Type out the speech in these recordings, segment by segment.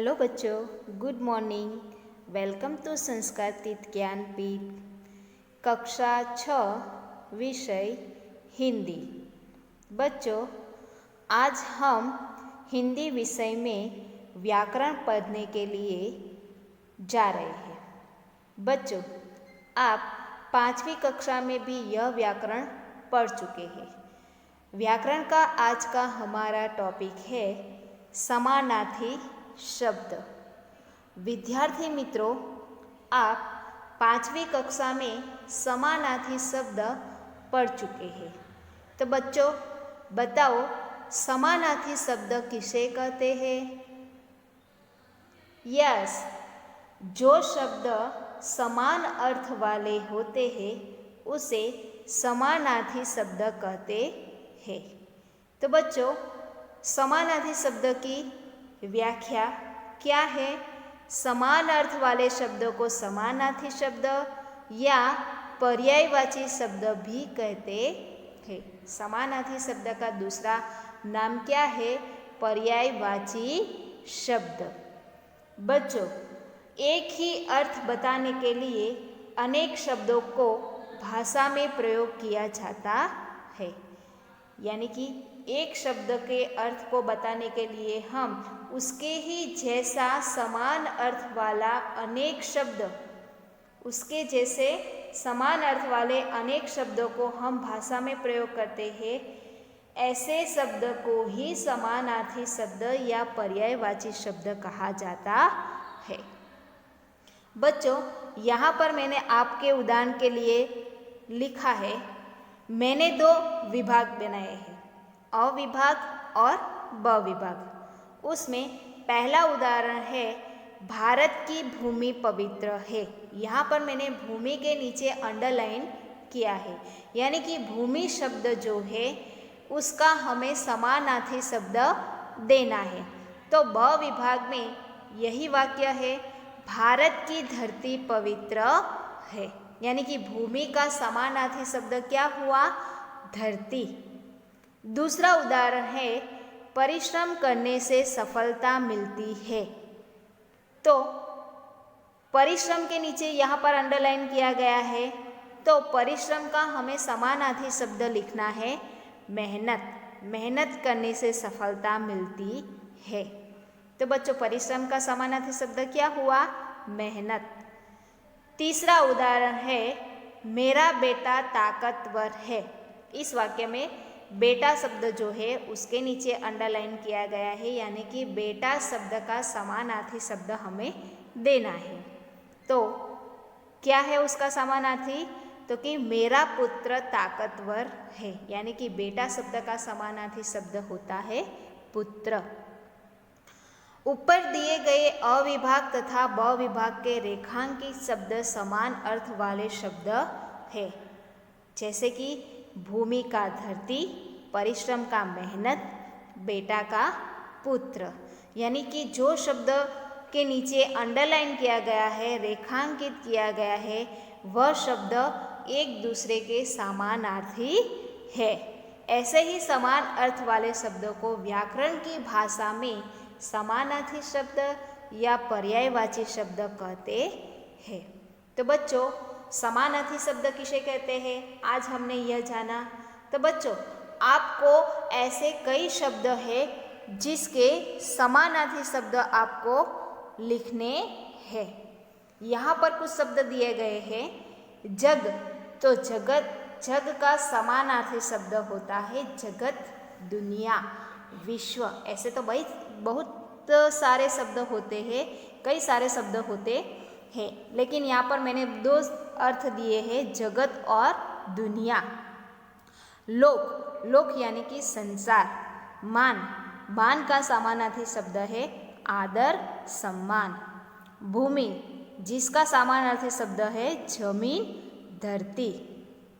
Hello बच्चों, good morning. Welcome to संस्कार तीर्थ ज्ञानपीठ। कक्षा 6 विषय हिंदी। बच्चों, आज हम हिंदी विषय में व्याकरण पढ़ने के लिए जा रहे हैं। बच्चों, आप 5वीं कक्षा में भी यह व्याकरण पढ़ चुके हैं। व्याकरण का आज का हमारा टॉपिक है समानार्थी शब्द। विद्यार्थी मित्रों, आप 5वीं कक्षा में समानार्थी शब्द पढ़ चुके हैं। तो बच्चों बताओ, समानार्थी शब्द किसे कहते हैं? यस, जो शब्द समान अर्थ वाले होते हैं उसे समानार्थी शब्द कहते हैं। तो बच्चों, समानार्थी शब्द की व्याख्या क्या है? समान अर्थ वाले शब्दों को समानार्थी शब्द या पर्यायवाची शब्द भी कहते हैं। समानार्थी शब्द का दूसरा नाम क्या है? पर्यायवाची शब्द। बच्चों, एक ही अर्थ बताने के लिए अनेक शब्दों को भाषा में प्रयोग किया जाता है। यानी कि एक शब्द के अर्थ को बताने के लिए हम उसके ही जैसा समान अर्थ वाला अनेक शब्द, उसके जैसे समान अर्थ वाले अनेक शब्दों को हम भाषा में प्रयोग करते हैं। ऐसे शब्द को ही समानार्थी शब्द या पर्यायवाची शब्द कहा जाता है। बच्चों, यहाँ पर मैंने आपके उदाहरण के लिए लिखा है, मैंने 2 विभाग बनाए हैं, अ विभाग और ब विभाग। उसमें पहला उदाहरण है, भारत की भूमि पवित्र है। यहाँ पर मैंने भूमि के नीचे अंडरलाइन किया है, यानी कि भूमि शब्द जो है उसका हमें समानार्थी शब्द देना है। तो ब विभाग में यही वाक्य है, भारत की धरती पवित्र है। यानी कि भूमि का समानार्थी शब्द क्या हुआ? धरती। दूसरा उदाहरण है, परिश्रम करने से सफलता मिलती है। तो परिश्रम के नीचे यहाँ पर अंडरलाइन किया गया है, तो परिश्रम का हमें समानार्थी शब्द लिखना है मेहनत। मेहनत करने से सफलता मिलती है। तो बच्चों, परिश्रम का समानार्थी शब्द क्या हुआ? मेहनत। तीसरा उदाहरण है, मेरा बेटा ताकतवर है। इस वाक्य में बेटा शब्द जो है उसके नीचे अंडरलाइन किया गया है, यानी कि बेटा शब्द का समानार्थी शब्द हमें देना है। तो क्या है उसका समानार्थी? तो कि मेरा पुत्र ताकतवर है, यानी कि बेटा शब्द का समानार्थी शब्द होता है पुत्र। ऊपर दिए गए अ विभाग तथा ब विभाग के रेखांकित शब्द समान अर्थ वाले शब्द है, जैसे कि भूमि का धरती, परिश्रम का मेहनत, बेटा का पुत्र। यानी कि जो शब्द के नीचे अंडरलाइन किया गया है, रेखांकित किया गया है, वह शब्द एक दूसरे के समानार्थी है। ऐसे ही समान अर्थ वाले शब्दों को व्याकरण की भाषा में समानार्थी शब्द या पर्यायवाची शब्द कहते हैं। तो बच्चों, समानार्थी शब्द किसे कहते हैं आज हमने यह जाना। तो बच्चों, आपको ऐसे कई शब्द हैं जिसके समानार्थी शब्द आपको लिखने हैं। यहाँ पर कुछ शब्द दिए गए हैं। जग, तो जगत, जग का समानार्थी शब्द होता है जगत, दुनिया, विश्व। ऐसे तो बहुत सारे शब्द होते हैं, कई सारे शब्द होते हैं, लेकिन यहाँ पर मैंने 2 अर्थ दिए हैं, जगत और दुनिया। लोक, लोक यानी कि संसार। मान, मान का समानार्थी शब्द है आदर, सम्मान। भूमि, जिसका समानार्थी शब्द है जमीन, धरती।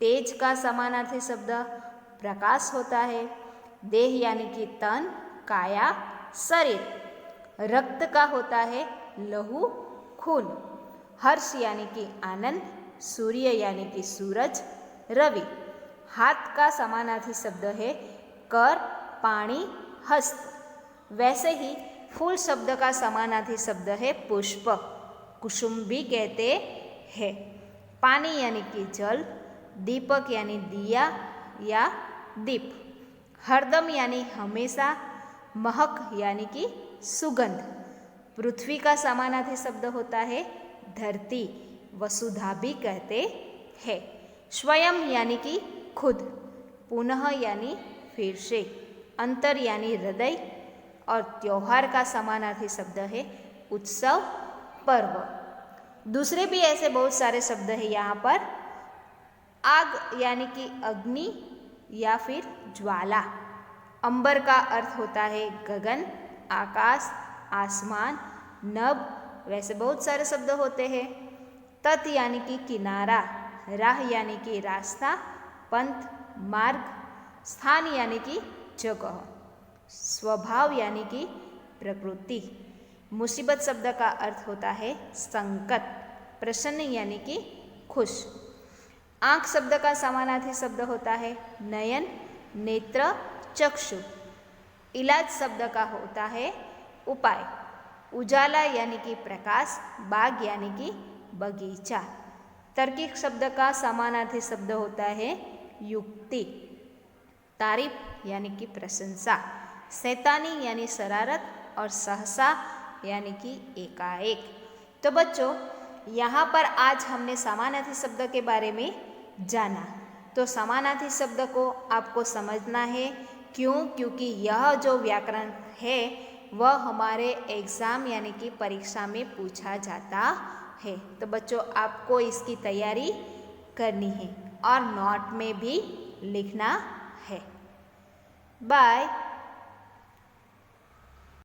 तेज का समानार्थी शब्द प्रकाश होता है। देह यानी कि तन, काया, शरीर। रक्त का होता है लहू, खून। हर्ष यानी कि आनंद, सूर्य यानी कि सूरज, रवि। हाथ का समानार्थी शब्द है कर, पाणी, हस्त। वैसे ही फूल शब्द का समानार्थी शब्द है पुष्प, कुसुम भी कहते हैं। पानी यानी कि जल, दीपक यानी दिया या दीप, हरदम यानी हमेशा, महक यानी कि सुगंध। पृथ्वी का समानार्थी शब्द होता है धरती, वसुधा भी कहते हैं। स्वयं यानी कि खुद, पुनः यानी फिर से, अंतर यानी हृदय, और त्योहार का समानार्थी शब्द है उत्सव, पर्व। दूसरे भी ऐसे बहुत सारे शब्द हैं यहाँ पर। आग यानी कि अग्नि या फिर ज्वाला। अंबर का अर्थ होता है गगन, आकाश, आसमान, नभ, वैसे बहुत सारे शब्द होते हैं। तट यानी कि किनारा, राह यानी कि रास्ता, पंथ, मार्ग, स्थान यानी कि जगह, स्वभाव यानी कि प्रकृति। मुसीबत शब्द का अर्थ होता है संकट, प्रसन्न यानी कि खुश। आँख शब्द का समानार्थी शब्द होता है नयन, नेत्र, चक्षु। इलाज शब्द का होता है उपाय। उजाला यानी कि प्रकाश, बाग यानी कि बगीचा। तार्किक शब्द का समानार्थी शब्द होता है युक्ति। तारीफ यानी कि प्रशंसा। शैतानी यानी शरारत, और सहसा यानी कि एकाएक। तो बच्चों, यहाँ पर आज हमने समानार्थी शब्द के बारे में जाना। तो समानार्थी शब्द को आपको समझना है। क्यों? क्योंकि यह जो व्याकरण है वह हमारे एग्ज़ाम यानी कि परीक्षा में पूछा जाता है। तो बच्चों, आपको इसकी तैयारी करनी है और नोट में भी लिखना है। बाय।